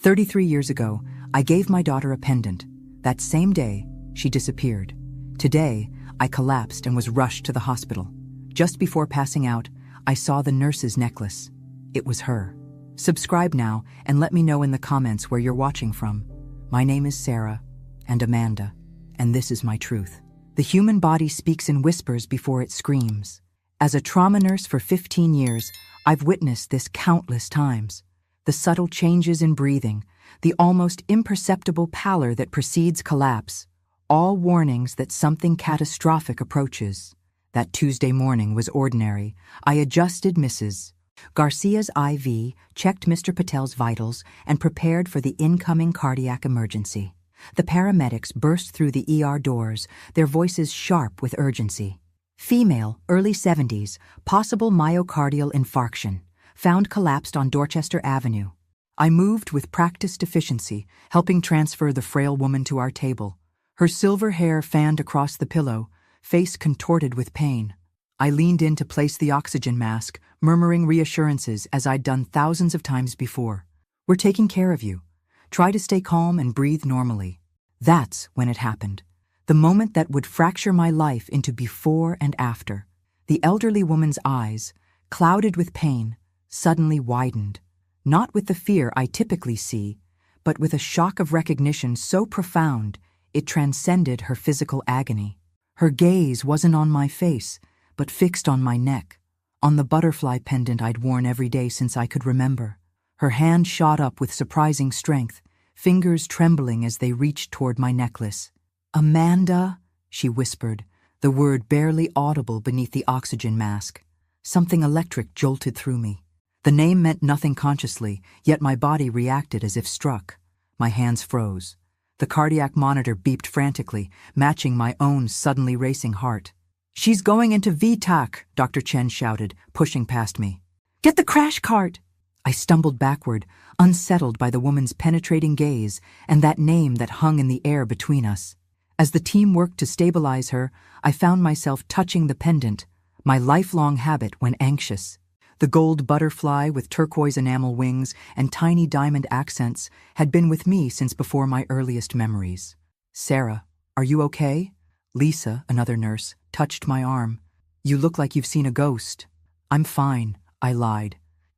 33 years ago, I gave my daughter a pendant. That same day, she disappeared. Today, I collapsed and was rushed to the hospital. Just before passing out, I saw the nurse's necklace. It was her. Subscribe now and let me know in the comments where you're watching from. My name is Sarah and Amanda, and this is my truth. The human body speaks in whispers before it screams. As a trauma nurse for 15 years, I've witnessed this countless times. The subtle changes in breathing, the almost imperceptible pallor that precedes collapse, all warnings that something catastrophic approaches. That Tuesday morning was ordinary. I adjusted Mrs. Garcia's IV, checked Mr. Patel's vitals, and prepared for the incoming cardiac emergency. The paramedics burst through the ER doors, their voices sharp with urgency. Female, early 70s, possible myocardial infarction, found collapsed on Dorchester Avenue. I moved with practiced efficiency, helping transfer the frail woman to our table. Her silver hair fanned across the pillow, face contorted with pain. I leaned in to place the oxygen mask, murmuring reassurances as I'd done thousands of times before. "We're taking care of you. Try to stay calm and breathe normally." That's when it happened. The moment that would fracture my life into before and after. The elderly woman's eyes, clouded with pain, suddenly widened. Not with the fear I typically see, but with a shock of recognition so profound it transcended her physical agony. Her gaze wasn't on my face, but fixed on my neck, on the butterfly pendant I'd worn every day since I could remember. Her hand shot up with surprising strength, fingers trembling as they reached toward my necklace. "Amanda," she whispered, the word barely audible beneath the oxygen mask. Something electric jolted through me. The name meant nothing consciously, yet my body reacted as if struck. My hands froze. The cardiac monitor beeped frantically, matching my own suddenly racing heart. "She's going into VTAC," Dr. Chen shouted, pushing past me. "Get the crash cart!" I stumbled backward, unsettled by the woman's penetrating gaze and that name that hung in the air between us. As the team worked to stabilize her, I found myself touching the pendant, my lifelong habit when anxious. The gold butterfly with turquoise enamel wings and tiny diamond accents had been with me since before my earliest memories. "Sarah, are you okay?" Lisa, another nurse, touched my arm. "You look like you've seen a ghost." "I'm fine," I lied.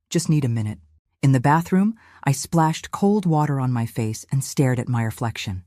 "Just need a minute." In the bathroom, I splashed cold water on my face and stared at my reflection.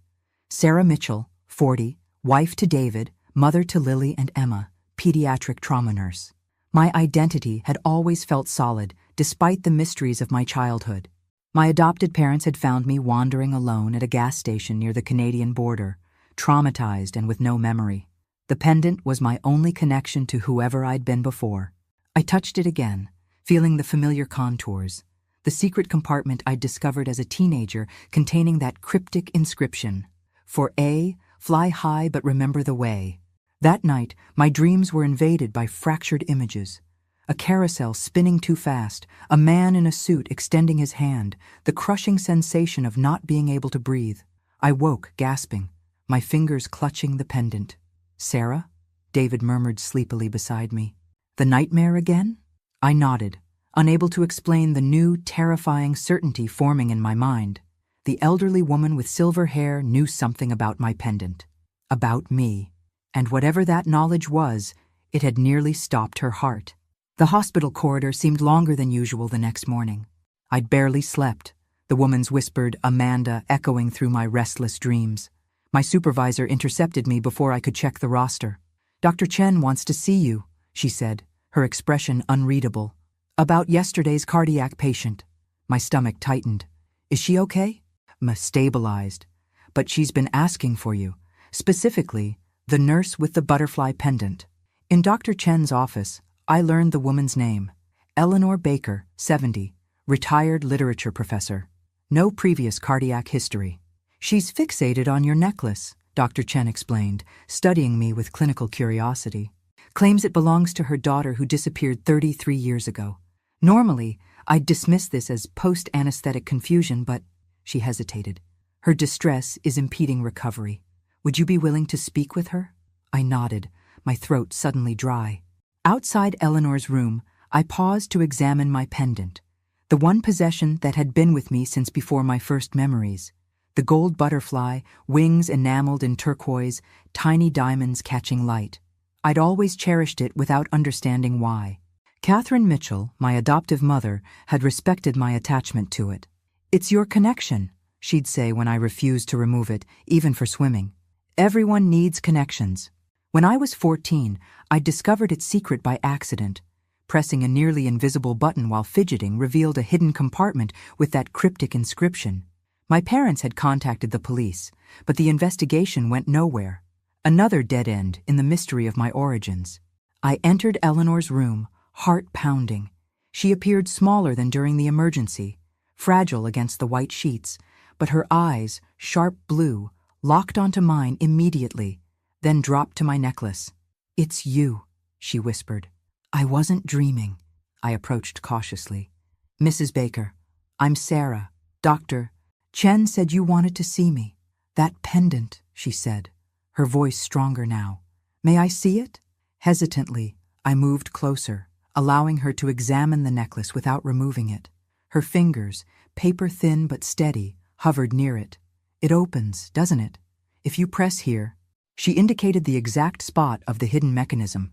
Sarah Mitchell, 40, wife to David, mother to Lily and Emma, pediatric trauma nurse. My identity had always felt solid, despite the mysteries of my childhood. My adopted parents had found me wandering alone at a gas station near the Canadian border, traumatized and with no memory. The pendant was my only connection to whoever I'd been before. I touched it again, feeling the familiar contours, the secret compartment I'd discovered as a teenager containing that cryptic inscription, "For A, fly high but remember the way." That night, my dreams were invaded by fractured images. A carousel spinning too fast, a man in a suit extending his hand, the crushing sensation of not being able to breathe. I woke, gasping, my fingers clutching the pendant. "Sarah?" David murmured sleepily beside me. "The nightmare again?" I nodded, unable to explain the new, terrifying certainty forming in my mind. The elderly woman with silver hair knew something about my pendant. About me. And whatever that knowledge was, it had nearly stopped her heart. The hospital corridor seemed longer than usual the next morning. I'd barely slept, the woman's whispered "Amanda" echoing through my restless dreams. My supervisor intercepted me before I could check the roster. "Dr. Chen wants to see you," she said, her expression unreadable. "About yesterday's cardiac patient." My stomach tightened. "Is she okay?" Stabilized. "But she's been asking for you. Specifically, the nurse with the butterfly pendant." In Dr. Chen's office, I learned the woman's name. Eleanor Baker, 70, retired literature professor. No previous cardiac history. "She's fixated on your necklace," Dr. Chen explained, studying me with clinical curiosity. "Claims it belongs to her daughter who disappeared 33 years ago. Normally, I'd dismiss this as post-anesthetic confusion, but..." She hesitated. "Her distress is impeding recovery. Would you be willing to speak with her?" I nodded, my throat suddenly dry. Outside Eleanor's room, I paused to examine my pendant. The one possession that had been with me since before my first memories. The gold butterfly, wings enameled in turquoise, tiny diamonds catching light. I'd always cherished it without understanding why. Catherine Mitchell, my adoptive mother, had respected my attachment to it. "It's your connection," she'd say when I refused to remove it, even for swimming. "Everyone needs connections." When I was 14, I discovered its secret by accident. Pressing a nearly invisible button while fidgeting revealed a hidden compartment with that cryptic inscription. My parents had contacted the police, but the investigation went nowhere. Another dead end in the mystery of my origins. I entered Eleanor's room, heart pounding. She appeared smaller than during the emergency, fragile against the white sheets, but her eyes, sharp blue, locked onto mine immediately, then dropped to my necklace. "It's you," she whispered. I wasn't dreaming. I approached cautiously. "Mrs. Baker, I'm Sarah. Dr. Chen said you wanted to see me." "That pendant," she said, her voice stronger now. "May I see it?" Hesitantly, I moved closer, allowing her to examine the necklace without removing it. Her fingers, paper-thin but steady, hovered near it. "It opens, doesn't it? If you press here." She indicated the exact spot of the hidden mechanism.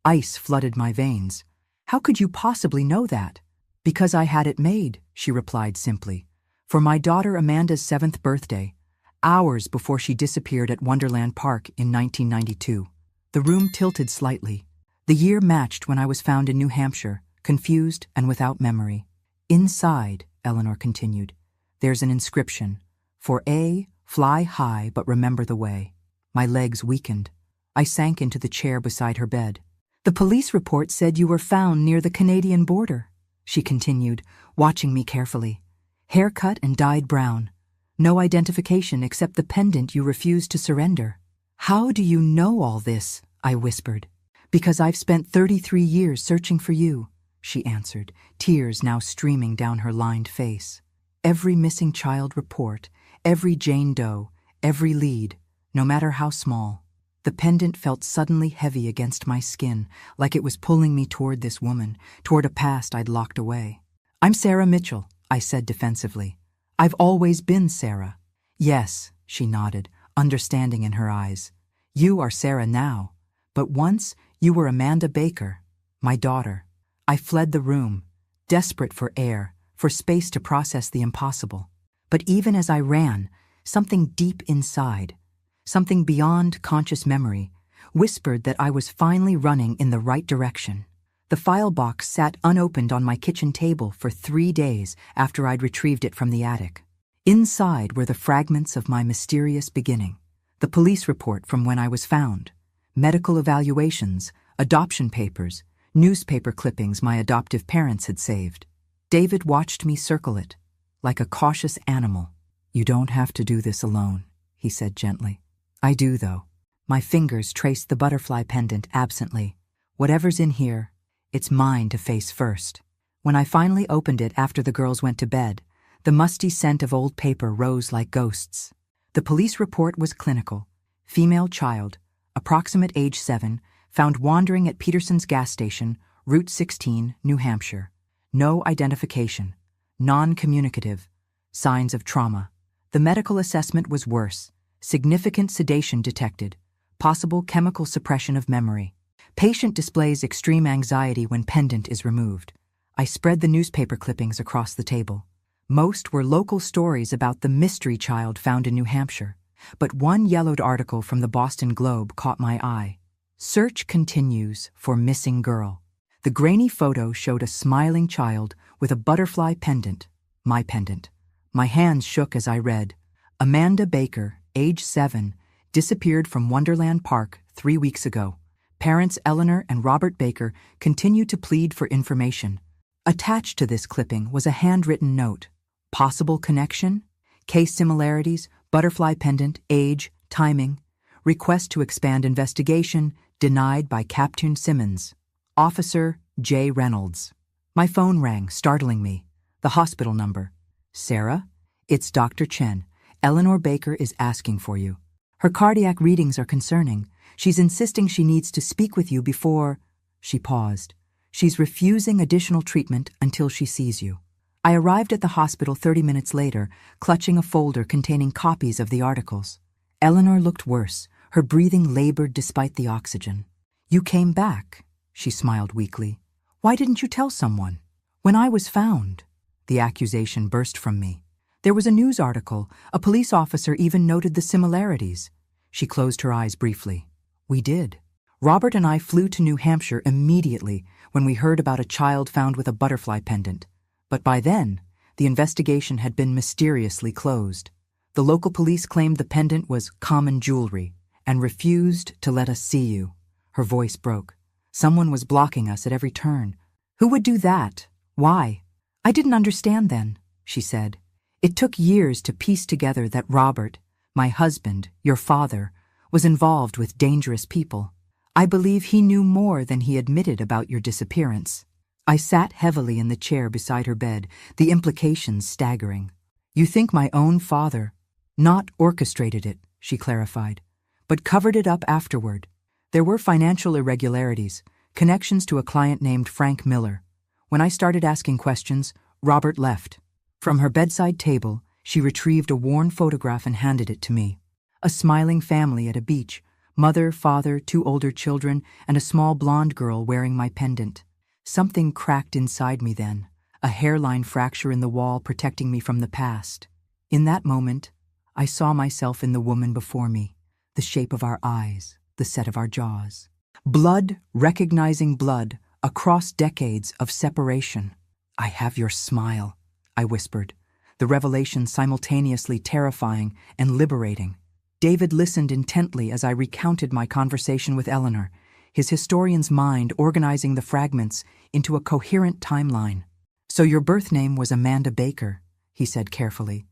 Ice flooded my veins. "How could you possibly know that?" "Because I had it made," she replied simply. "For my daughter Amanda's 7th birthday, hours before she disappeared at Wonderland Park in 1992. The room tilted slightly. The year matched when I was found in New Hampshire, confused and without memory. "Inside," Eleanor continued, "there's an inscription. For A, fly high but remember the way." My legs weakened. I sank into the chair beside her bed. "The police report said you were found near the Canadian border," she continued, watching me carefully. "Haircut and dyed brown. No identification except the pendant you refused to surrender." "How do you know all this?" I whispered. "Because I've spent 33 years searching for you," she answered, tears now streaming down her lined face. "Every missing child report, every Jane Doe, every lead, no matter how small." The pendant felt suddenly heavy against my skin, like it was pulling me toward this woman, toward a past I'd locked away. "I'm Sarah Mitchell," I said defensively. "I've always been Sarah." "Yes," she nodded, understanding in her eyes. "You are Sarah now, but once you were Amanda Baker, my daughter." I fled the room, desperate for air, for space to process the impossible. But even as I ran, something deep inside, something beyond conscious memory, whispered that I was finally running in the right direction. The file box sat unopened on my kitchen table for 3 days after I'd retrieved it from the attic. Inside were the fragments of my mysterious beginning, the police report from when I was found, medical evaluations, adoption papers, newspaper clippings my adoptive parents had saved. David watched me circle it, like a cautious animal. "You don't have to do this alone," he said gently. "I do, though." My fingers traced the butterfly pendant absently. "Whatever's in here, it's mine to face first." When I finally opened it after the girls went to bed, the musty scent of old paper rose like ghosts. The police report was clinical. Female child, approximate age 7, found wandering at Peterson's gas station, Route 16, New Hampshire. No identification. Non-communicative. Signs of trauma. The medical assessment was worse. Significant sedation detected. Possible chemical suppression of memory. Patient displays extreme anxiety when pendant is removed. I spread the newspaper clippings across the table. Most were local stories about the mystery child found in New Hampshire, but one yellowed article from the Boston Globe caught my eye. "Search continues for missing girl." The grainy photo showed a smiling child with a butterfly pendant, my pendant. My hands shook as I read. "Amanda Baker, age 7, disappeared from Wonderland Park 3 weeks ago. Parents Eleanor and Robert Baker continue to plead for information." Attached to this clipping was a handwritten note. Possible connection? Case similarities, butterfly pendant, age, timing. Request to expand investigation, denied by Captain Simmons. Officer J. Reynolds. My phone rang, startling me. The hospital number. "Sarah? It's Dr. Chen. Eleanor Baker is asking for you. Her cardiac readings are concerning. She's insisting she needs to speak with you before—" She paused. "She's refusing additional treatment until she sees you." I arrived at the hospital 30 minutes later, clutching a folder containing copies of the articles. Eleanor looked worse, her breathing labored despite the oxygen. "You came back," she smiled weakly. "Why didn't you tell someone?" "When I was found," the accusation burst from me. "There was a news article, a police officer even noted the similarities." She closed her eyes briefly. "We did. Robert and I flew to New Hampshire immediately when we heard about a child found with a butterfly pendant. But by then, the investigation had been mysteriously closed. The local police claimed the pendant was common jewelry and refused to let us see you." Her voice broke. "Someone was blocking us at every turn." "Who would do that? Why?" "I didn't understand then," she said. "It took years to piece together that Robert, my husband, your father, was involved with dangerous people. I believe he knew more than he admitted about your disappearance." I sat heavily in the chair beside her bed, the implications staggering. "You think my own father—" "Not orchestrated it," she clarified, "but covered it up afterward. There were financial irregularities, connections to a client named Frank Miller. When I started asking questions, Robert left." From her bedside table, she retrieved a worn photograph and handed it to me. A smiling family at a beach, mother, father, 2 older children, and a small blonde girl wearing my pendant. Something cracked inside me then, a hairline fracture in the wall protecting me from the past. In that moment, I saw myself in the woman before me, the shape of our eyes, the set of our jaws. Blood recognizing blood across decades of separation. "I have your smile," I whispered, the revelation simultaneously terrifying and liberating. David listened intently as I recounted my conversation with Eleanor, his historian's mind organizing the fragments into a coherent timeline. "So your birth name was Amanda Baker," he said carefully.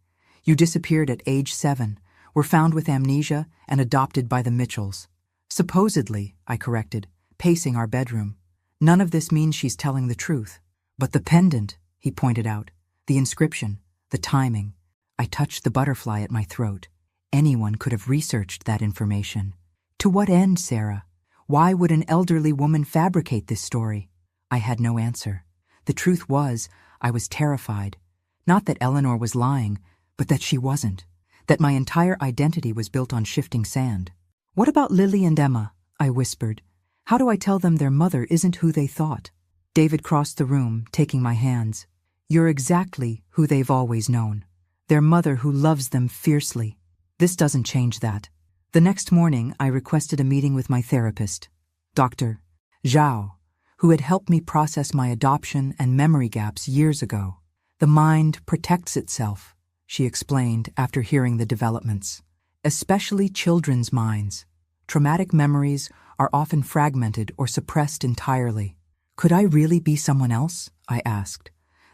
"You disappeared at age 7, were found with amnesia, and adopted by the Mitchells." "Supposedly," I corrected, pacing our bedroom. "None of this means she's telling the truth." "But the pendant," he pointed out, "the inscription, the timing." I touched the butterfly at my throat. Anyone could have researched that information. "To what end, Sarah? Why would an elderly woman fabricate this story?" I had no answer. The truth was, I was terrified. Not that Eleanor was lying, but that she wasn't. That my entire identity was built on shifting sand. "What about Lily and Emma?" I whispered. "How do I tell them their mother isn't who they thought?" David crossed the room, taking my hands. "You're exactly who they've always known. Their mother who loves them fiercely. This doesn't change that." The next morning, I requested a meeting with my therapist, Dr. Zhao, who had helped me process my adoption and memory gaps years ago. "The mind protects itself," she explained after hearing the developments. "Especially children's minds. Traumatic memories are often fragmented or suppressed entirely." "Could I really be someone else?" I asked,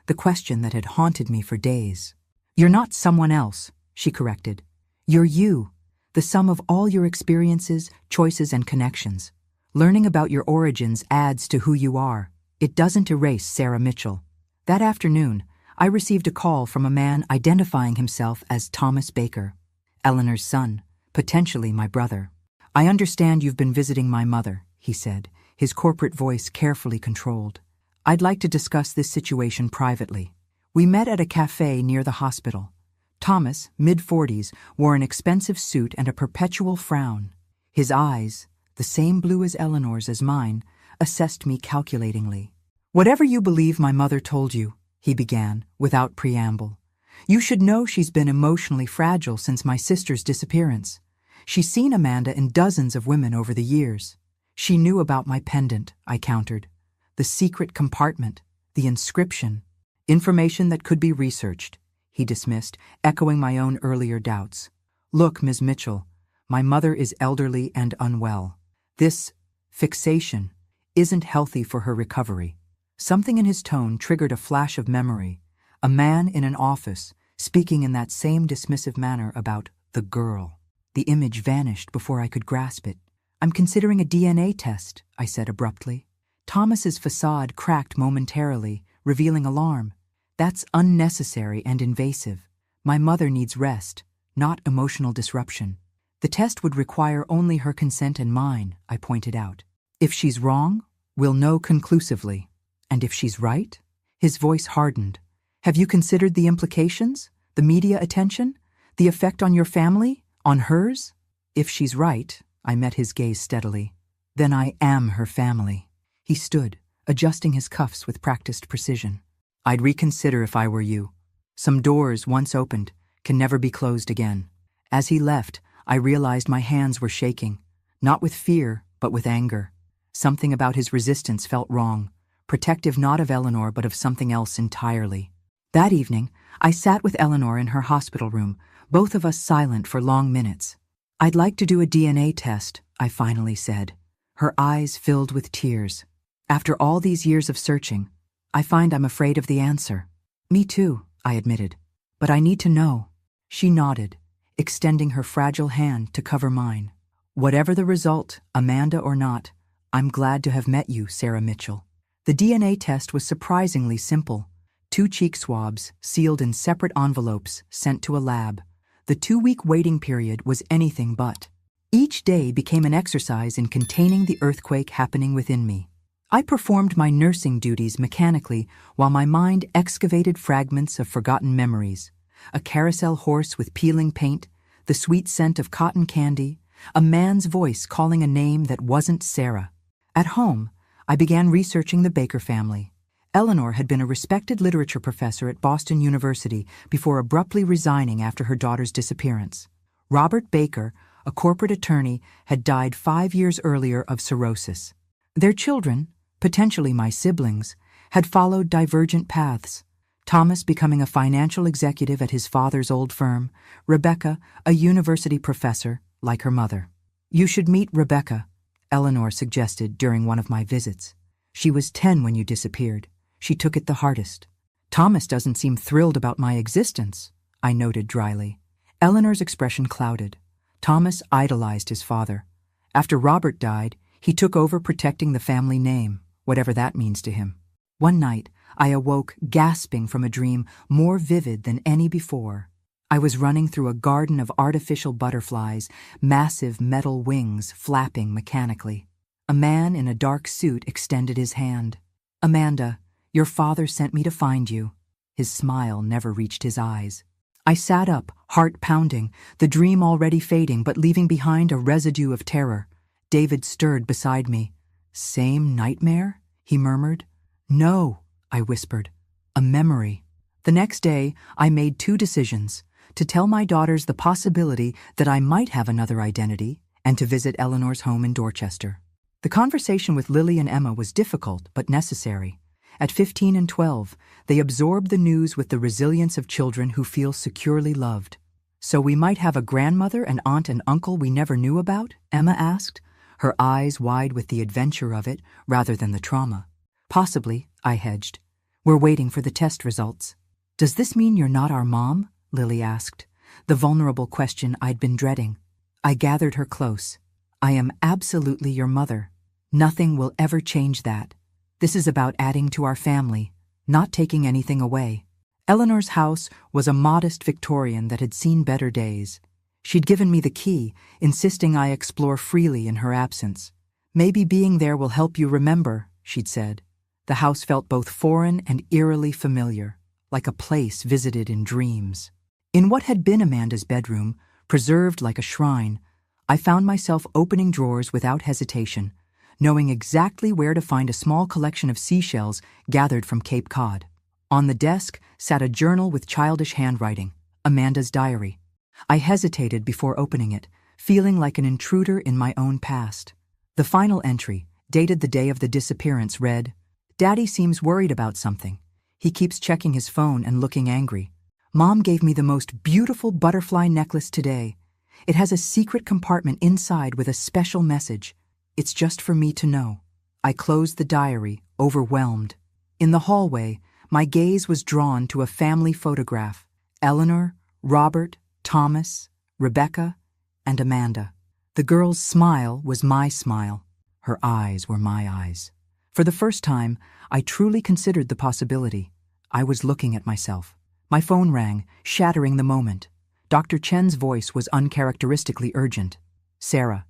the question that had haunted me for days. "You're not someone else," she corrected. "You're you. The sum of all your experiences, choices, and connections. Learning about your origins adds to who you are. It doesn't erase Sarah Mitchell." That afternoon, I received a call from a man identifying himself as Thomas Baker, Eleanor's son, potentially my brother. "I understand you've been visiting my mother," he said, his corporate voice carefully controlled. "I'd like to discuss this situation privately." We met at a cafe near the hospital. Thomas, mid-40s, wore an expensive suit and a perpetual frown. His eyes, the same blue as Eleanor's as mine, assessed me calculatingly. "Whatever you believe my mother told you," he began, without preamble, "you should know she's been emotionally fragile since my sister's disappearance. She's seen Amanda in dozens of women over the years. She knew about my pendant," I countered. "The secret compartment, the inscription. Information that could be researched," he dismissed, echoing my own earlier doubts. "Look, Ms. Mitchell, my mother is elderly and unwell. This fixation isn't healthy for her recovery." Something in his tone triggered a flash of memory. A man in an office, speaking in that same dismissive manner about the girl. The image vanished before I could grasp it. "I'm considering a DNA test," I said abruptly. Thomas's facade cracked momentarily, revealing alarm. "That's unnecessary and invasive. My mother needs rest, not emotional disruption." "The test would require only her consent and mine," I pointed out. "If she's wrong, we'll know conclusively. And if she's right?" His voice hardened. Have you considered the implications? The media attention? The effect on your family? On hers? If she's right, I met his gaze steadily. Then I am her family. He stood, adjusting his cuffs with practiced precision. I'd reconsider if I were you. Some doors, once opened, can never be closed again. As he left, I realized my hands were shaking, not with fear, but with anger. Something about his resistance felt wrong, protective not of Eleanor but of something else entirely. That evening, I sat with Eleanor in her hospital room, both of us silent for long minutes. I'd like to do a DNA test, I finally said. Her eyes filled with tears. After all these years of searching, I find I'm afraid of the answer. Me too, I admitted. But I need to know. She nodded, extending her fragile hand to cover mine. Whatever the result, Amanda or not, I'm glad to have met you, Sarah Mitchell. The DNA test was surprisingly simple. 2 cheek swabs, sealed in separate envelopes, sent to a lab. The 2-week waiting period was anything but. Each day became an exercise in containing the earthquake happening within me. I performed my nursing duties mechanically while my mind excavated fragments of forgotten memories. A carousel horse with peeling paint, the sweet scent of cotton candy, a man's voice calling a name that wasn't Sarah. At home, I began researching the Baker family. Eleanor had been a respected literature professor at Boston University before abruptly resigning after her daughter's disappearance. Robert Baker, a corporate attorney, had died 5 years earlier of cirrhosis. Their children, potentially my siblings, had followed divergent paths. Thomas becoming a financial executive at his father's old firm, Rebecca, a university professor, like her mother. You should meet Rebecca, Eleanor suggested during one of my visits. She was 10 when you disappeared. She took it the hardest. Thomas doesn't seem thrilled about my existence, I noted dryly. Eleanor's expression clouded. Thomas idolized his father. After Robert died, he took over protecting the family name, whatever that means to him. One night, I awoke gasping from a dream more vivid than any before. I was running through a garden of artificial butterflies, massive metal wings flapping mechanically. A man in a dark suit extended his hand. Amanda, your father sent me to find you. His smile never reached his eyes. I sat up, heart pounding, the dream already fading but leaving behind a residue of terror. David stirred beside me. Same nightmare? He murmured. No, I whispered. A memory. The next day, I made 2 decisions: to tell my daughters the possibility that I might have another identity, and to visit Eleanor's home in Dorchester. The conversation with Lily and Emma was difficult but necessary. At 15 and 12, they absorbed the news with the resilience of children who feel securely loved. So we might have a grandmother and aunt and uncle we never knew about? Emma asked, her eyes wide with the adventure of it rather than the trauma. Possibly, I hedged. We're waiting for the test results. Does this mean you're not our mom? Lily asked, the vulnerable question I'd been dreading. I gathered her close. I am absolutely your mother. Nothing will ever change that. This is about adding to our family, not taking anything away. Eleanor's house was a modest Victorian that had seen better days. She'd given me the key, insisting I explore freely in her absence. Maybe being there will help you remember, she'd said. The house felt both foreign and eerily familiar, like a place visited in dreams. In what had been Amanda's bedroom, preserved like a shrine, I found myself opening drawers without hesitation, knowing exactly where to find a small collection of seashells gathered from Cape Cod. On the desk sat a journal with childish handwriting, Amanda's diary. I hesitated before opening it, feeling like an intruder in my own past. The final entry, dated the day of the disappearance, read, Daddy seems worried about something. He keeps checking his phone and looking angry. Mom gave me the most beautiful butterfly necklace today. It has a secret compartment inside with a special message. It's just for me to know. I closed the diary, overwhelmed. In the hallway, my gaze was drawn to a family photograph. Eleanor, Robert, Thomas, Rebecca, and Amanda. The girl's smile was my smile. Her eyes were my eyes. For the first time, I truly considered the possibility. I was looking at myself. My phone rang, shattering the moment. Dr. Chen's voice was uncharacteristically urgent. Sarah,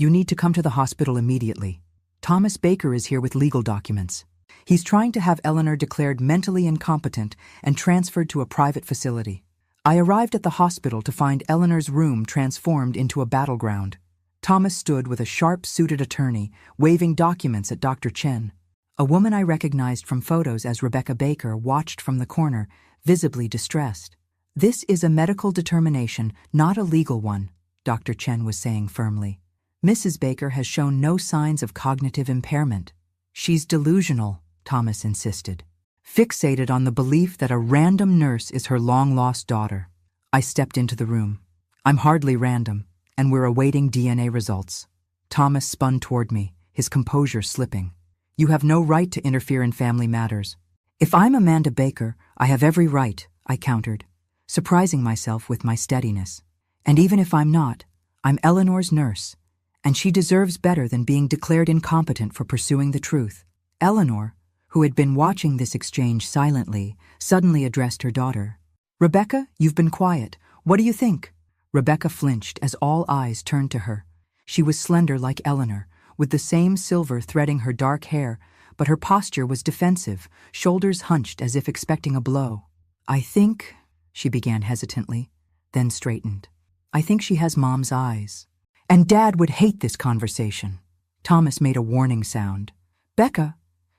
you need to come to the hospital immediately. Thomas Baker is here with legal documents. He's trying to have Eleanor declared mentally incompetent and transferred to a private facility. I arrived at the hospital to find Eleanor's room transformed into a battleground. Thomas stood with a sharp-suited attorney, waving documents at Dr. Chen. A woman I recognized from photos as Rebecca Baker watched from the corner, visibly distressed. "This is a medical determination, not a legal one," Dr. Chen was saying firmly. "Mrs. Baker has shown no signs of cognitive impairment." "She's delusional," Thomas insisted, fixated on the belief that a random nurse is her long-lost daughter. I stepped into the room. "I'm hardly random, and we're awaiting DNA results." Thomas spun toward me, his composure slipping. "You have no right to interfere in family matters." "If I'm Amanda Baker, I have every right," I countered, surprising myself with my steadiness. "And even if I'm not, I'm Eleanor's nurse, and she deserves better than being declared incompetent for pursuing the truth." Eleanor, who had been watching this exchange silently, suddenly addressed her daughter. "Rebecca, you've been quiet. What do you think?" Rebecca flinched as all eyes turned to her. She was slender like Eleanor, with the same silver threading her dark hair, but her posture was defensive, shoulders hunched as if expecting a blow. "I think," she began hesitantly, then straightened. "I think she has Mom's eyes. And Dad would hate this conversation." Thomas made a warning sound. "Becca."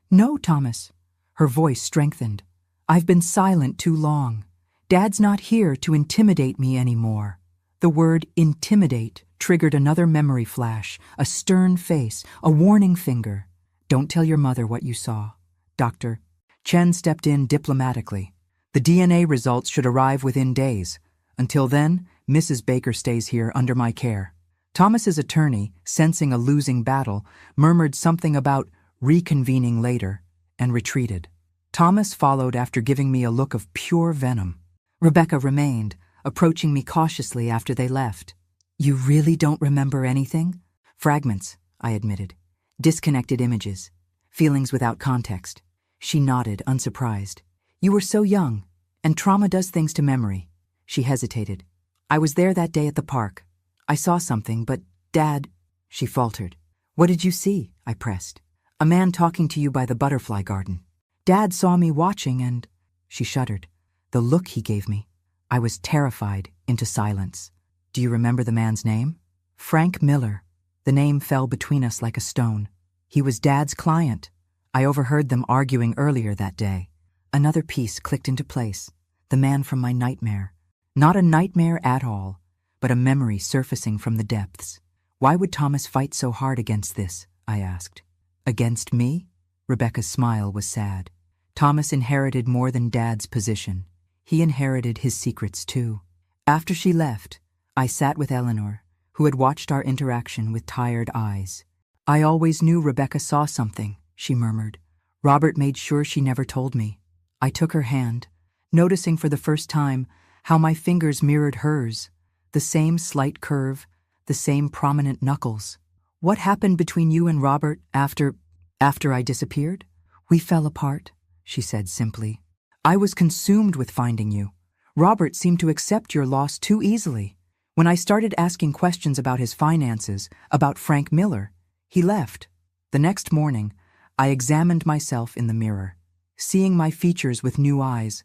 "No, Thomas." Her voice strengthened. "I've been silent too long. Dad's not here to intimidate me anymore." The word intimidate triggered another memory flash, a stern face, a warning finger. "Don't tell your mother what you saw." Dr. Chen stepped in diplomatically. "The DNA results should arrive within days. Until then, Mrs. Baker stays here under my care." Thomas's attorney, sensing a losing battle, murmured something about reconvening later and retreated. Thomas followed after giving me a look of pure venom. Rebecca remained, approaching me cautiously after they left. "You really don't remember anything?" "Fragments," I admitted. "Disconnected images. Feelings without context." She nodded, unsurprised. "You were so young, and trauma does things to memory." She hesitated. "I was there that day at the park. I saw something, but Dad—" She faltered. "What did you see?" I pressed. "A man talking to you by the butterfly garden. Dad saw me watching and—" She shuddered. The look he gave me. I was terrified into silence. "Do you remember the man's name?" "Frank Miller." The name fell between us like a stone. He was Dad's client. I overheard them arguing earlier that day. Another piece clicked into place. The man from my nightmare. Not a nightmare at all, but a memory surfacing from the depths. "Why would Thomas fight so hard against this?" I asked. "Against me?" Rebecca's smile was sad. "Thomas inherited more than Dad's position. He inherited his secrets too." After she left, I sat with Eleanor, who had watched our interaction with tired eyes. "I always knew Rebecca saw something," she murmured. "Robert made sure she never told me." I took her hand, noticing for the first time how my fingers mirrored hers, the same slight curve, the same prominent knuckles. "What happened between you and Robert after I disappeared?" "We fell apart," she said simply. "I was consumed with finding you. Robert seemed to accept your loss too easily. When I started asking questions about his finances, about Frank Miller, he left." The next morning, I examined myself in the mirror, seeing my features with new eyes,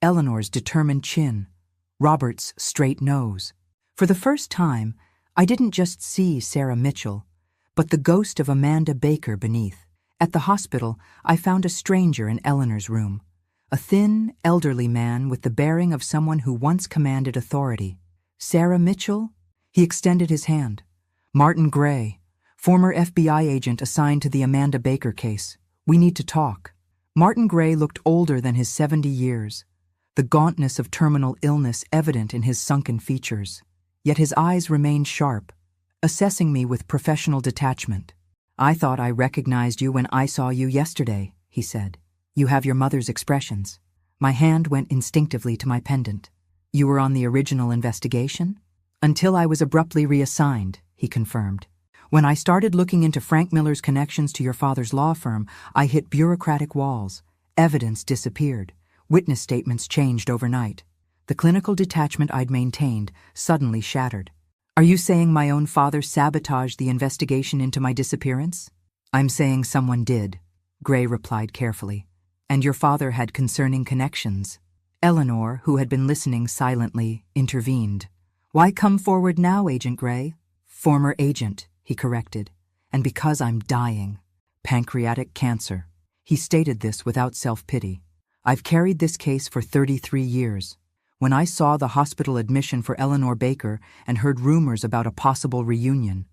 Eleanor's determined chin, Robert's straight nose. For the first time, I didn't just see Sarah Mitchell, but the ghost of Amanda Baker beneath. At the hospital, I found a stranger in Eleanor's room, a thin, elderly man with the bearing of someone who once commanded authority. "Sarah Mitchell?" He extended his hand. "Martin Gray, former FBI agent assigned to the Amanda Baker case. We need to talk." Martin Gray looked older than his 70 years, the gauntness of terminal illness evident in his sunken features. Yet his eyes remained sharp, assessing me with professional detachment. "I thought I recognized you when I saw you yesterday," he said. "You have your mother's expressions." My hand went instinctively to my pendant. "You were on the original investigation?" "Until I was abruptly reassigned," he confirmed. "When I started looking into Frank Miller's connections to your father's law firm, I hit bureaucratic walls. Evidence disappeared. Witness statements changed overnight. The clinical detachment I'd maintained suddenly shattered." "Are you saying my own father sabotaged the investigation into my disappearance?" "I'm saying someone did. Gray replied carefully. And your father had concerning connections. Eleanor, who had been listening silently, intervened. Why come forward now, Agent Gray? Former agent, he corrected. And because I'm dying. Pancreatic cancer. He stated this without self-pity. I've carried this case for 33 years. When I saw the hospital admission for Eleanor Baker and heard rumors about a possible reunion,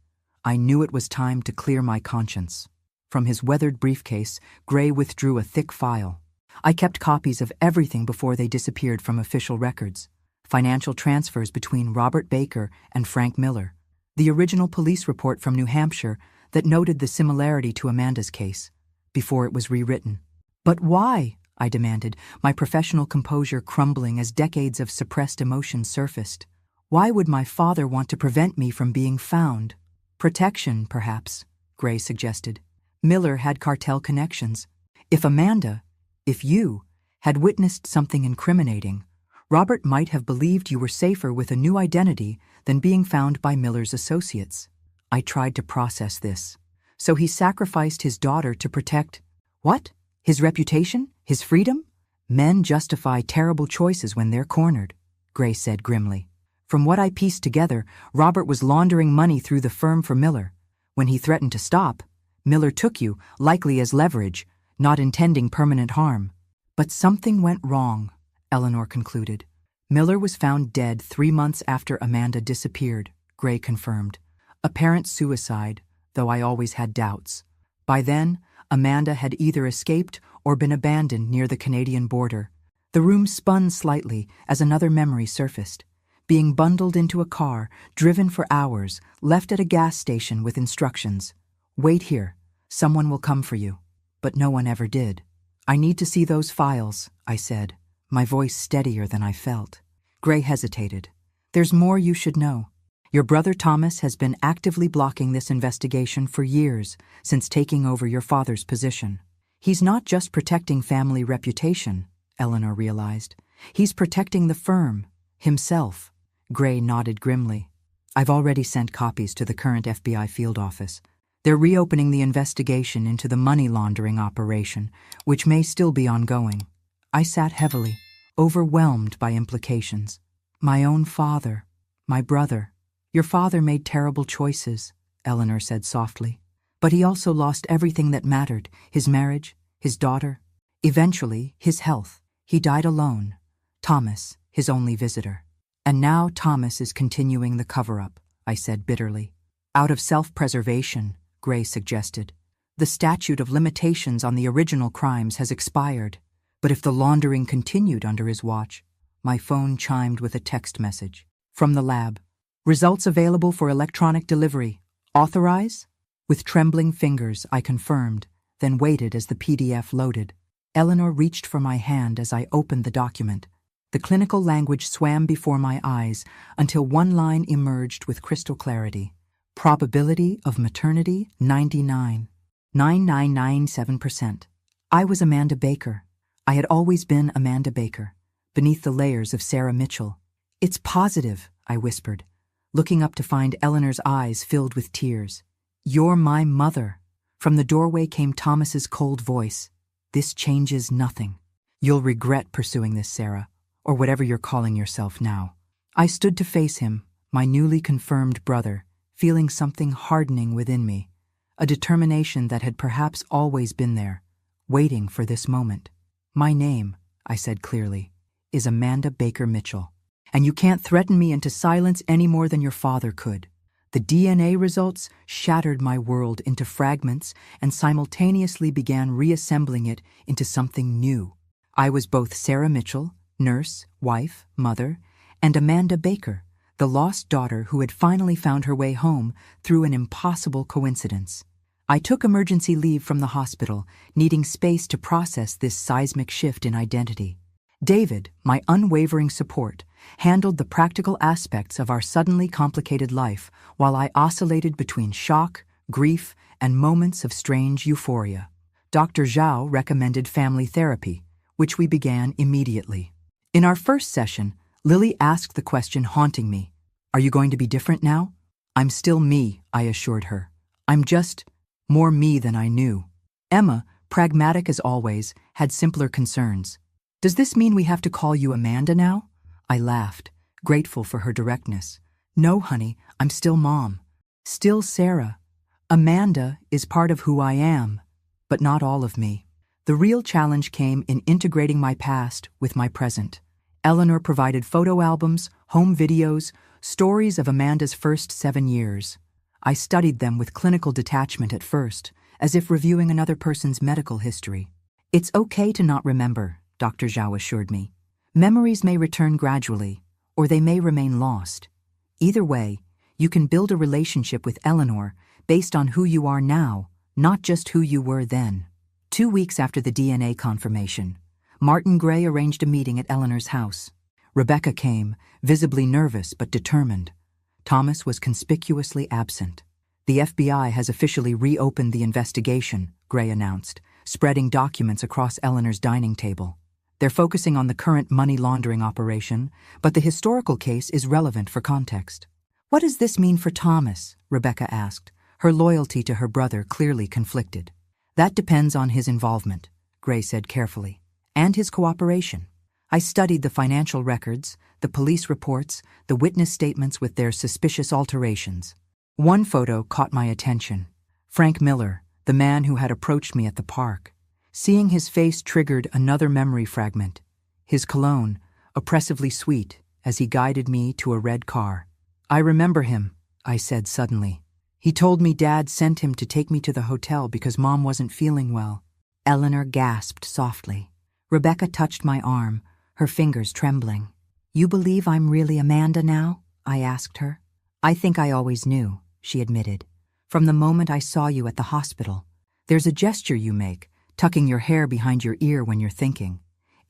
I knew it was time to clear my conscience. From his weathered briefcase, Gray withdrew a thick file. I kept copies of everything before they disappeared from official records. Financial transfers between Robert Baker and Frank Miller. The original police report from New Hampshire that noted the similarity to Amanda's case, before it was rewritten. But why? I demanded, my professional composure crumbling as decades of suppressed emotion surfaced. Why would my father want to prevent me from being found? Protection, perhaps, Gray suggested. Miller had cartel connections. If Amanda, if you, had witnessed something incriminating, Robert might have believed you were safer with a new identity than being found by Miller's associates. I tried to process this. So he sacrificed his daughter to protect, what? His reputation? His freedom? Men justify terrible choices when they're cornered, Gray said grimly. From what I pieced together, Robert was laundering money through the firm for Miller. When he threatened to stop, Miller took you, likely as leverage, not intending permanent harm. But something went wrong, Eleanor concluded. Miller was found dead 3 months after Amanda disappeared, Gray confirmed. Apparent suicide, though I always had doubts. By then, Amanda had either escaped or been abandoned near the Canadian border. The room spun slightly as another memory surfaced. Being bundled into a car, driven for hours, left at a gas station with instructions. Wait here. Someone will come for you. But no one ever did. I need to see those files, I said, my voice steadier than I felt. Gray hesitated. There's more you should know. Your brother Thomas has been actively blocking this investigation for years, since taking over your father's position. He's not just protecting family reputation, Eleanor realized. He's protecting the firm, himself. Gray nodded grimly. I've already sent copies to the current FBI field office. They're reopening the investigation into the money laundering operation, which may still be ongoing. I sat heavily, overwhelmed by implications. My own father, my brother. Your father made terrible choices, Eleanor said softly. But he also lost everything that mattered, his marriage, his daughter. Eventually, his health. He died alone. Thomas, his only visitor. And now Thomas is continuing the cover-up, I said bitterly. Out of self-preservation, Gray suggested. The statute of limitations on the original crimes has expired, but if the laundering continued under his watch, my phone chimed with a text message. From the lab. Results available for electronic delivery. Authorize? With trembling fingers, I confirmed, then waited as the PDF loaded. Eleanor reached for my hand as I opened the document. The clinical language swam before my eyes until one line emerged with crystal clarity. Probability of maternity, 99.9997%. I was Amanda Baker. I had always been Amanda Baker, beneath the layers of Sarah Mitchell. It's positive, I whispered, looking up to find Eleanor's eyes filled with tears. You're my mother. From the doorway came Thomas's cold voice. This changes nothing. You'll regret pursuing this, Sarah, or whatever you're calling yourself now. I stood to face him, my newly confirmed brother, feeling something hardening within me, a determination that had perhaps always been there, waiting for this moment. My name, I said clearly, is Amanda Baker Mitchell, and you can't threaten me into silence any more than your father could. The DNA results shattered my world into fragments and simultaneously began reassembling it into something new. I was both Sarah Mitchell, nurse, wife, mother, and Amanda Baker, the lost daughter who had finally found her way home through an impossible coincidence. I took emergency leave from the hospital, needing space to process this seismic shift in identity. David, my unwavering support, handled the practical aspects of our suddenly complicated life while I oscillated between shock, grief, and moments of strange euphoria. Dr. Zhao recommended family therapy, which we began immediately. In our first session, Lily asked the question haunting me, "Are you going to be different now?" "I'm still me," I assured her. "I'm just more me than I knew." Emma, pragmatic as always, had simpler concerns. "Does this mean we have to call you Amanda now?" I laughed, grateful for her directness. "No, honey, I'm still Mom. Still Sarah. Amanda is part of who I am, but not all of me." The real challenge came in integrating my past with my present. Eleanor provided photo albums, home videos, stories of Amanda's first 7 years. I studied them with clinical detachment at first, as if reviewing another person's medical history. "It's okay to not remember," Dr. Zhao assured me. "Memories may return gradually, or they may remain lost. Either way, you can build a relationship with Eleanor based on who you are now, not just who you were then." 2 weeks after the DNA confirmation, Martin Gray arranged a meeting at Eleanor's house. Rebecca came, visibly nervous but determined. Thomas was conspicuously absent. "The FBI has officially reopened the investigation," Gray announced, spreading documents across Eleanor's dining table. "They're focusing on the current money laundering operation, but the historical case is relevant for context." "What does this mean for Thomas?" Rebecca asked, her loyalty to her brother clearly conflicted. "That depends on his involvement," Gray said carefully, "and his cooperation. I studied the financial records, the police reports, the witness statements with their suspicious alterations. One photo caught my attention. Frank Miller, the man who had approached me at the park. Seeing his face triggered another memory fragment. His cologne, oppressively sweet, as he guided me to a red car. "I remember him," I said suddenly. "He told me Dad sent him to take me to the hotel because Mom wasn't feeling well." Eleanor gasped softly. Rebecca touched my arm, her fingers trembling. "You believe I'm really Amanda now?" I asked her. "I think I always knew," she admitted. "From the moment I saw you at the hospital. There's a gesture you make, tucking your hair behind your ear when you're thinking.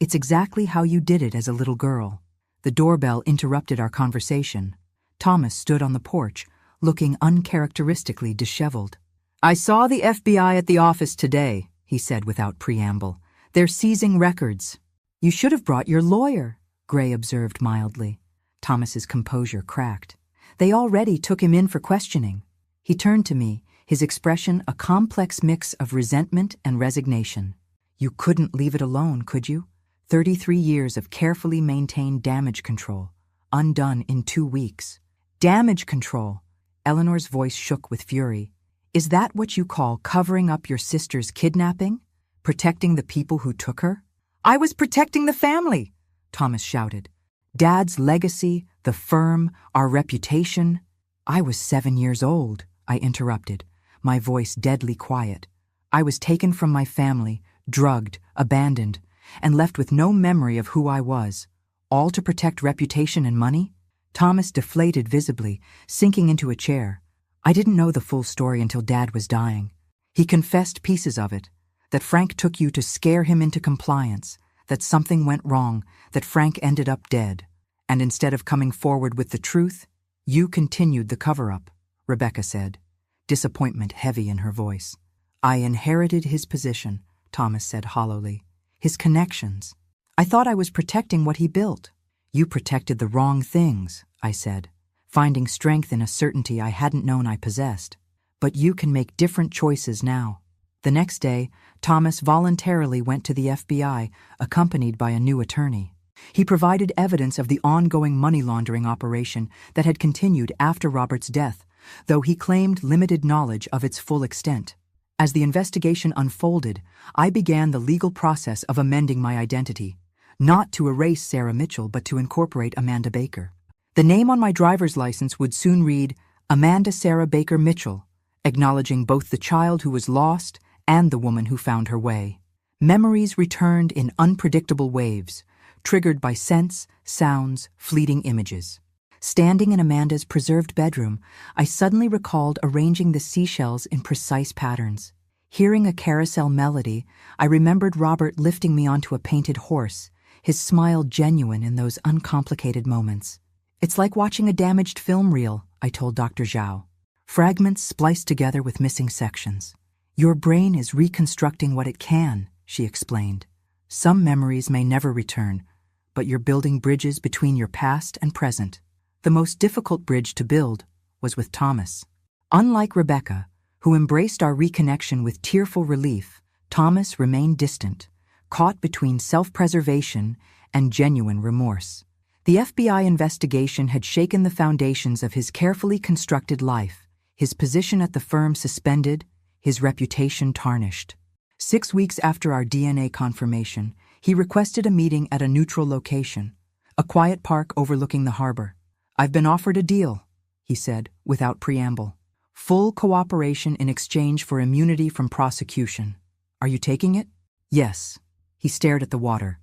It's exactly how you did it as a little girl." The doorbell interrupted our conversation. Thomas stood on the porch, looking uncharacteristically disheveled. "I saw the FBI at the office today," he said without preamble. "They're seizing records." "You should have brought your lawyer," Gray observed mildly. Thomas's composure cracked. "They already took him in for questioning." He turned to me, his expression a complex mix of resentment and resignation. "You couldn't leave it alone, could you? 33 years of carefully maintained damage control, undone in 2 weeks. Damage control!" Eleanor's voice shook with fury. "Is that what you call covering up your sister's kidnapping? Protecting the people who took her?" "I was protecting the family," Thomas shouted. "Dad's legacy, the firm, our reputation." "I was 7 years old," I interrupted, my voice deadly quiet. "I was taken from my family, drugged, abandoned, and left with no memory of who I was, all to protect reputation and money?" Thomas deflated visibly, sinking into a chair. "I didn't know the full story until Dad was dying. He confessed pieces of it, that Frank took you to scare him into compliance, that something went wrong, that Frank ended up dead. And instead of coming forward with the truth, you continued the cover-up," Rebecca said, disappointment heavy in her voice. "I inherited his position," Thomas said hollowly, "his connections. I thought I was protecting what he built." "You protected the wrong things," I said, finding strength in a certainty I hadn't known I possessed. "But you can make different choices now." The next day, Thomas voluntarily went to the FBI, accompanied by a new attorney. He provided evidence of the ongoing money laundering operation that had continued after Robert's death, though he claimed limited knowledge of its full extent. As the investigation unfolded, I began the legal process of amending my identity, not to erase Sarah Mitchell, but to incorporate Amanda Baker. The name on my driver's license would soon read Amanda Sarah Baker Mitchell, acknowledging both the child who was lost and the woman who found her way. Memories returned in unpredictable waves, triggered by scents, sounds, fleeting images. Standing in Amanda's preserved bedroom, I suddenly recalled arranging the seashells in precise patterns. Hearing a carousel melody, I remembered Robert lifting me onto a painted horse, his smile genuine in those uncomplicated moments. "It's like watching a damaged film reel," I told Dr. Zhao. "Fragments spliced together with missing sections. Your brain is reconstructing what it can," she explained. "Some memories may never return, but you're building bridges between your past and present." The most difficult bridge to build was with Thomas. Unlike Rebecca, who embraced our reconnection with tearful relief, Thomas remained distant, caught between self-preservation and genuine remorse. The FBI investigation had shaken the foundations of his carefully constructed life, his position at the firm suspended, his reputation tarnished. 6 weeks after our DNA confirmation, he requested a meeting at a neutral location, a quiet park overlooking the harbor. "I've been offered a deal," he said, without preamble. "Full cooperation in exchange for immunity from prosecution. Are you taking it?" "Yes." He stared at the water.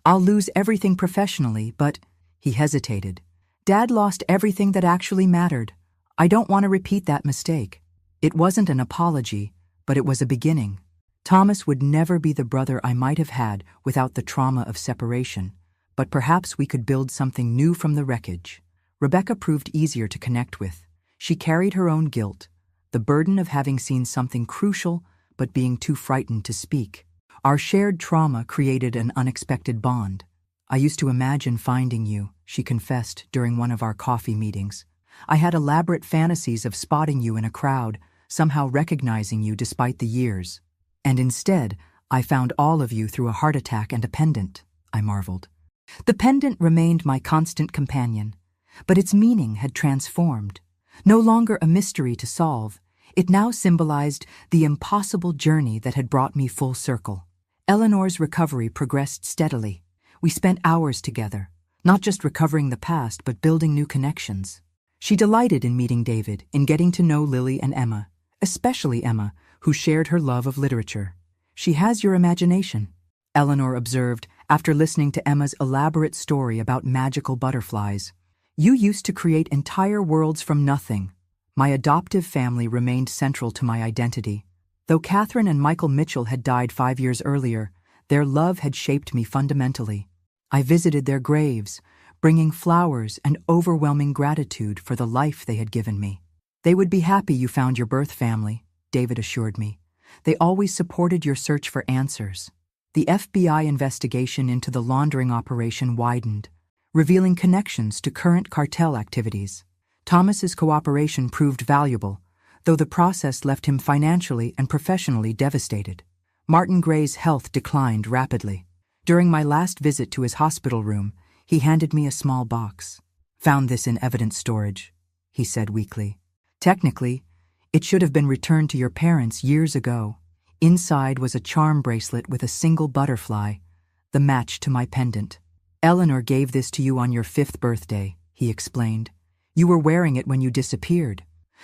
"I'll lose everything professionally, but—" He hesitated. "Dad lost everything that actually mattered. I don't want to repeat that mistake." It wasn't an apology, but it was a beginning. Thomas would never be the brother I might have had without the trauma of separation, but perhaps we could build something new from the wreckage. Rebecca proved easier to connect with. She carried her own guilt, the burden of having seen something crucial but being too frightened to speak. Our shared trauma created an unexpected bond. "I used to imagine finding you," she confessed during one of our coffee meetings. "I had elaborate fantasies of spotting you in a crowd, somehow recognizing you despite the years. And instead, I found all of you through a heart attack and a pendant," I marveled. The pendant remained my constant companion, but its meaning had transformed. No longer a mystery to solve, it now symbolized the impossible journey that had brought me full circle. Eleanor's recovery progressed steadily. We spent hours together, not just recovering the past, but building new connections. She delighted in meeting David, in getting to know Lily and Emma, especially Emma, who shared her love of literature. "She has your imagination," Eleanor observed after listening to Emma's elaborate story about magical butterflies. "You used to create entire worlds from nothing." My adoptive family remained central to my identity. Though Catherine and Michael Mitchell had died 5 years earlier, their love had shaped me fundamentally. I visited their graves, bringing flowers and overwhelming gratitude for the life they had given me. "They would be happy you found your birth family," David assured me. "They always supported your search for answers." The FBI investigation into the laundering operation widened, revealing connections to current cartel activities. Thomas's cooperation proved valuable, though the process left him financially and professionally devastated. Martin Gray's health declined rapidly. During my last visit to his hospital room, he handed me a small box. "Found this in evidence storage," he said weakly. "Technically, it should have been returned to your parents years ago." Inside was a charm bracelet with a single butterfly, the match to my pendant. "Eleanor gave this to you on your 5th birthday," he explained. "You were wearing it when you disappeared.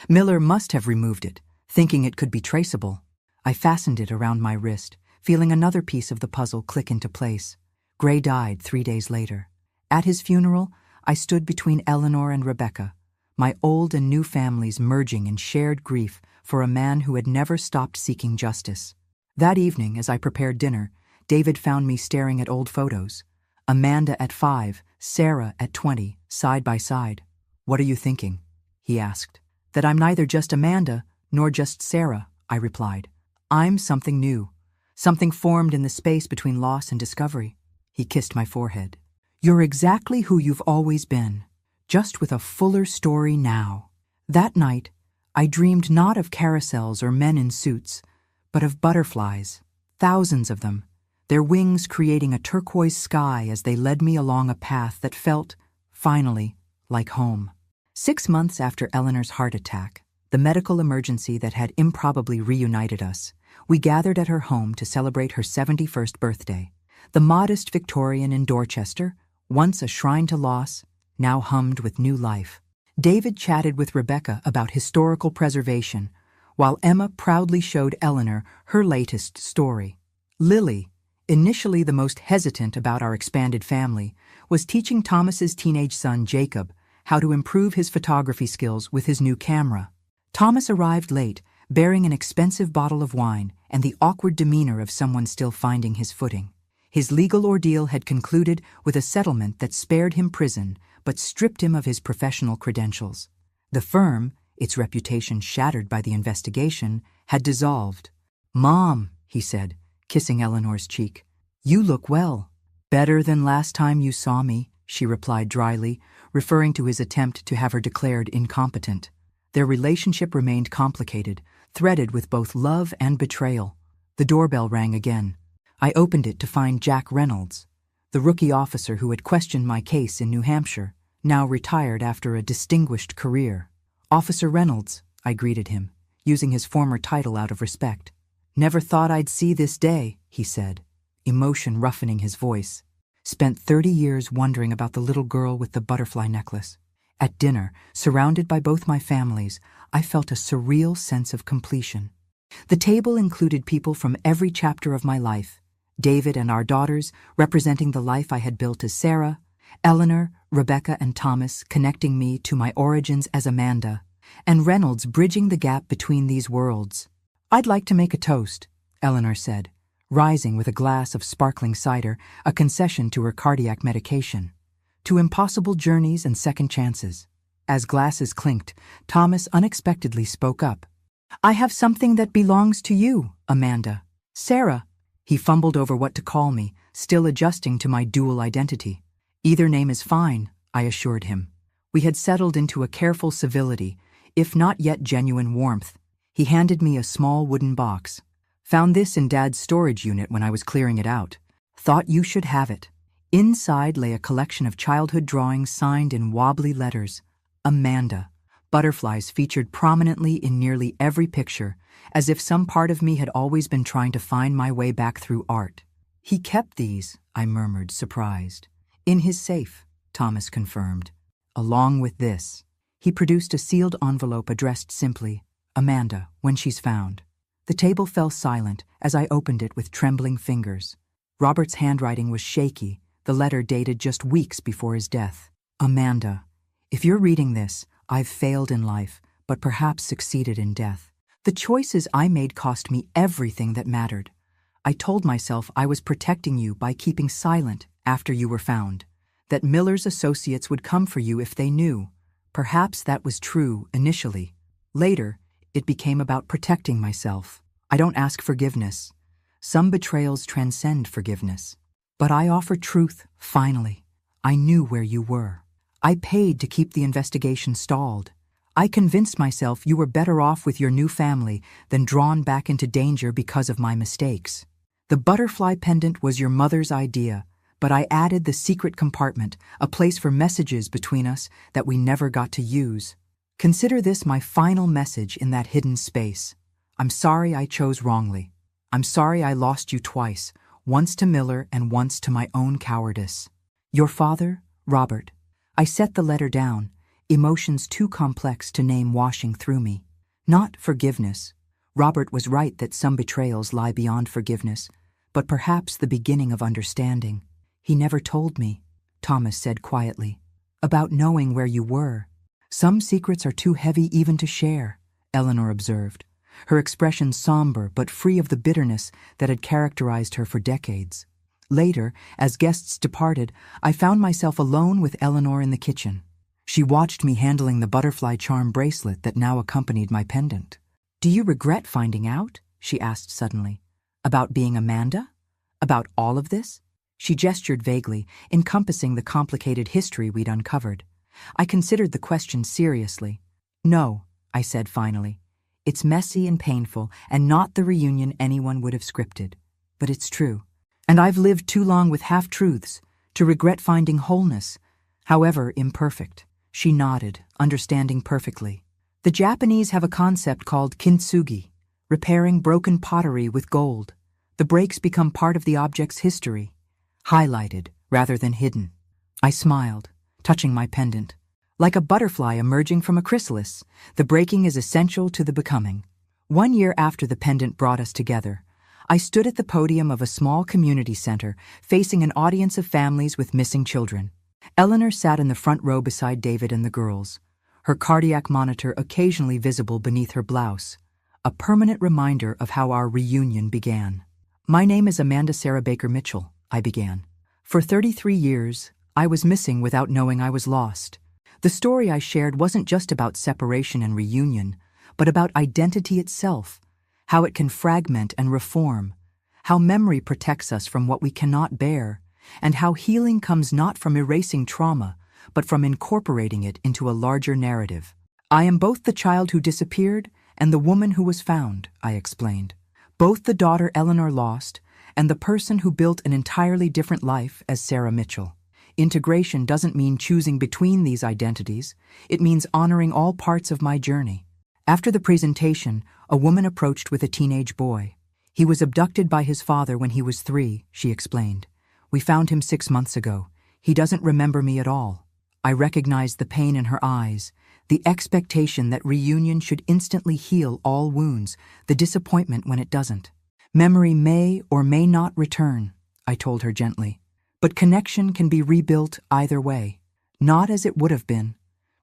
Miller must have removed it, thinking it could be traceable." I fastened it around my wrist, feeling another piece of the puzzle click into place. Gray died 3 days later. At his funeral, I stood between Eleanor and Rebecca, my old and new families merging in shared grief for a man who had never stopped seeking justice. That evening, as I prepared dinner, David found me staring at old photos. Amanda at 5, Sarah at 20, side by side. "What are you thinking?" he asked. "That I'm neither just Amanda nor just Sarah," I replied. "I'm something new, something formed in the space between loss and discovery." He kissed my forehead. "You're exactly who you've always been, just with a fuller story now." That night, I dreamed not of carousels or men in suits, but of butterflies, thousands of them, their wings creating a turquoise sky as they led me along a path that felt, finally, like home. 6 months after Eleanor's heart attack, the medical emergency that had improbably reunited us, we gathered at her home to celebrate her 71st birthday. The modest Victorian in Dorchester, once a shrine to loss, now hummed with new life. David chatted with Rebecca about historical preservation, while Emma proudly showed Eleanor her latest story. Lily, initially the most hesitant about our expanded family, was teaching Thomas's teenage son Jacob how to improve his photography skills with his new camera. Thomas arrived late, bearing an expensive bottle of wine and the awkward demeanor of someone still finding his footing. His legal ordeal had concluded with a settlement that spared him prison but stripped him of his professional credentials. The firm, its reputation shattered by the investigation, had dissolved. "Mom," he said, kissing Eleanor's cheek, "you look well." "Better than last time you saw me," she replied dryly, referring to his attempt to have her declared incompetent. Their relationship remained complicated, threaded with both love and betrayal. The doorbell rang again. I opened it to find Jack Reynolds, the rookie officer who had questioned my case in New Hampshire, now retired after a distinguished career. "Officer Reynolds," I greeted him, using his former title out of respect. "Never thought I'd see this day," he said, emotion roughening his voice. "Spent 30 years wondering about the little girl with the butterfly necklace." At dinner, surrounded by both my families, I felt a surreal sense of completion. The table included people from every chapter of my life: David and our daughters, representing the life I had built as Sarah; Eleanor, Rebecca, and Thomas, connecting me to my origins as Amanda; and Reynolds bridging the gap between these worlds. "I'd like to make a toast," Eleanor said, rising with a glass of sparkling cider, a concession to her cardiac medication. "To impossible journeys and second chances." As glasses clinked, Thomas unexpectedly spoke up. "I have something that belongs to you, Amanda." "Sarah." He fumbled over what to call me, still adjusting to my dual identity. "Either name is fine," I assured him. We had settled into a careful civility, if not yet genuine warmth. He handed me a small wooden box. "Found this in Dad's storage unit when I was clearing it out. Thought you should have it." Inside lay a collection of childhood drawings signed in wobbly letters. Amanda. Butterflies featured prominently in nearly every picture, as if some part of me had always been trying to find my way back through art. "He kept these," I murmured, surprised. "In his safe," Thomas confirmed. "Along with this." He produced a sealed envelope addressed simply, "Amanda, when she's found." The table fell silent as I opened it with trembling fingers. Robert's handwriting was shaky, the letter dated just weeks before his death. "Amanda, if you're reading this, I've failed in life, but perhaps succeeded in death. The choices I made cost me everything that mattered. I told myself I was protecting you by keeping silent after you were found, that Miller's associates would come for you if they knew. Perhaps that was true initially. Later, it became about protecting myself. I don't ask forgiveness. Some betrayals transcend forgiveness. But I offer truth, finally. I knew where you were. I paid to keep the investigation stalled. I convinced myself you were better off with your new family than drawn back into danger because of my mistakes. The butterfly pendant was your mother's idea, but I added the secret compartment, a place for messages between us that we never got to use. Consider this my final message in that hidden space. I'm sorry I chose wrongly. I'm sorry I lost you twice, once to Miller and once to my own cowardice. Your father, Robert." I set the letter down, emotions too complex to name washing through me. Not forgiveness. Robert was right that some betrayals lie beyond forgiveness, but perhaps the beginning of understanding. "He never told me," Thomas said quietly, "about knowing where you were." "Some secrets are too heavy even to share," Eleanor observed, her expression somber but free of the bitterness that had characterized her for decades. Later, as guests departed, I found myself alone with Eleanor in the kitchen. She watched me handling the butterfly charm bracelet that now accompanied my pendant. "Do you regret finding out?" she asked suddenly. "About being Amanda? About all of this?" She gestured vaguely, encompassing the complicated history we'd uncovered. I considered the question seriously. "No," I said finally. "It's messy and painful, and not the reunion anyone would have scripted. But it's true. And I've lived too long with half-truths to regret finding wholeness, however imperfect." She nodded, understanding perfectly. "The Japanese have a concept called kintsugi, repairing broken pottery with gold. The breaks become part of the object's history, highlighted rather than hidden." I smiled, touching my pendant. Like a butterfly emerging from a chrysalis, the breaking is essential to the becoming. 1 year after the pendant brought us together, I stood at the podium of a small community center facing an audience of families with missing children. Eleanor sat in the front row beside David and the girls, her cardiac monitor occasionally visible beneath her blouse, a permanent reminder of how our reunion began. "My name is Amanda Sarah Baker Mitchell," I began. "For 33 years, I was missing without knowing I was lost." The story I shared wasn't just about separation and reunion, but about identity itself, how it can fragment and reform, how memory protects us from what we cannot bear, and how healing comes not from erasing trauma, but from incorporating it into a larger narrative. "I am both the child who disappeared and the woman who was found," I explained. both the daughter Eleanor lost and the person who built an entirely different life as Sarah Mitchell. Integration doesn't mean choosing between these identities. It means honoring all parts of my journey. After the presentation, a woman approached with a teenage boy. He was abducted by his father when he was 3, she explained. We found him 6 months ago. He doesn't remember me at all. I recognized the pain in her eyes, the expectation that reunion should instantly heal all wounds, the disappointment when it doesn't. Memory may or may not return, I told her gently. But connection can be rebuilt either way, not as it would have been,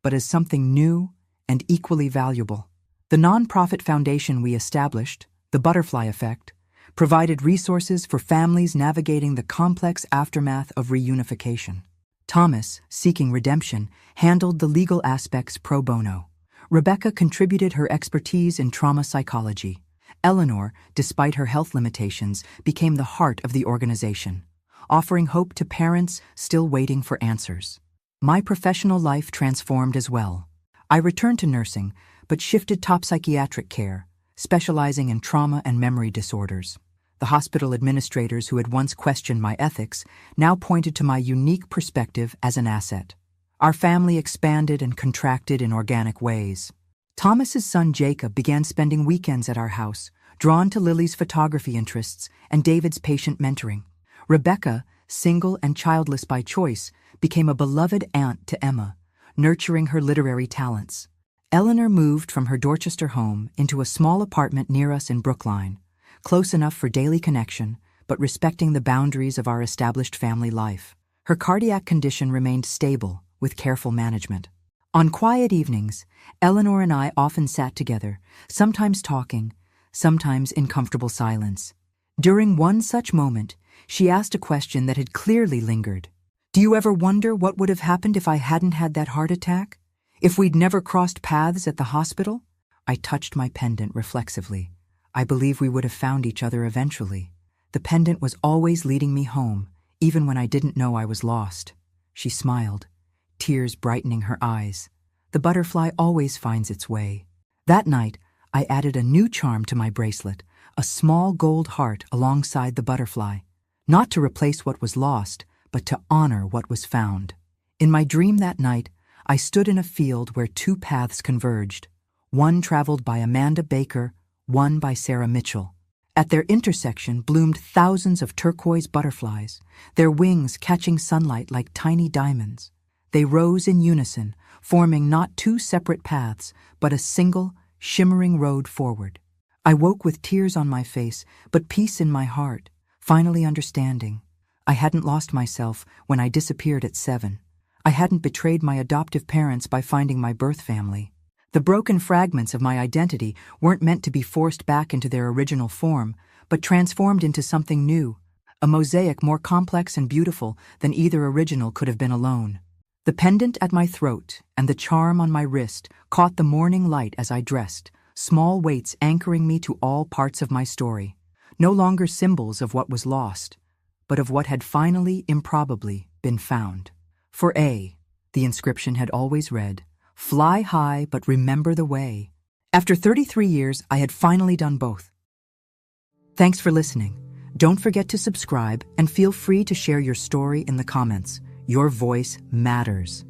but as something new and equally valuable. The nonprofit foundation we established, the Butterfly Effect, provided resources for families navigating the complex aftermath of reunification. Thomas, seeking redemption, handled the legal aspects pro bono. Rebecca contributed her expertise in trauma psychology. Eleanor, despite her health limitations, became the heart of the organization, offering hope to parents still waiting for answers. My professional life transformed as well. I returned to nursing, but shifted top psychiatric care, specializing in trauma and memory disorders. The hospital administrators who had once questioned my ethics now pointed to my unique perspective as an asset. Our family expanded and contracted in organic ways. Thomas's son Jacob began spending weekends at our house, drawn to Lily's photography interests and David's patient mentoring. Rebecca, single and childless by choice, became a beloved aunt to Emma, nurturing her literary talents. Eleanor moved from her Dorchester home into a small apartment near us in Brookline, close enough for daily connection, but respecting the boundaries of our established family life. Her cardiac condition remained stable, with careful management. On quiet evenings, Eleanor and I often sat together, sometimes talking, sometimes in comfortable silence. During one such moment, she asked a question that had clearly lingered. Do you ever wonder what would have happened if I hadn't had that heart attack? If we'd never crossed paths at the hospital? I touched my pendant reflexively. I believe we would have found each other eventually. The pendant was always leading me home, even when I didn't know I was lost. She smiled, tears brightening her eyes. The butterfly always finds its way. That night, I added a new charm to my bracelet, a small gold heart alongside the butterfly, not to replace what was lost, but to honor what was found. In my dream that night, I stood in a field where 2 paths converged, one traveled by Amanda Baker, one by Sarah Mitchell. At their intersection bloomed thousands of turquoise butterflies, their wings catching sunlight like tiny diamonds. They rose in unison, forming not 2 separate paths, but a single, shimmering road forward. I woke with tears on my face, but peace in my heart, finally understanding. I hadn't lost myself when I disappeared at 7. I hadn't betrayed my adoptive parents by finding my birth family. The broken fragments of my identity weren't meant to be forced back into their original form, but transformed into something new, a mosaic more complex and beautiful than either original could have been alone. The pendant at my throat and the charm on my wrist caught the morning light as I dressed, small weights anchoring me to all parts of my story, no longer symbols of what was lost, but of what had finally, improbably, been found. For A, the inscription had always read, "Fly high, but remember the way." After 33 years, I had finally done both. Thanks for listening. Don't forget to subscribe and feel free to share your story in the comments. Your voice matters.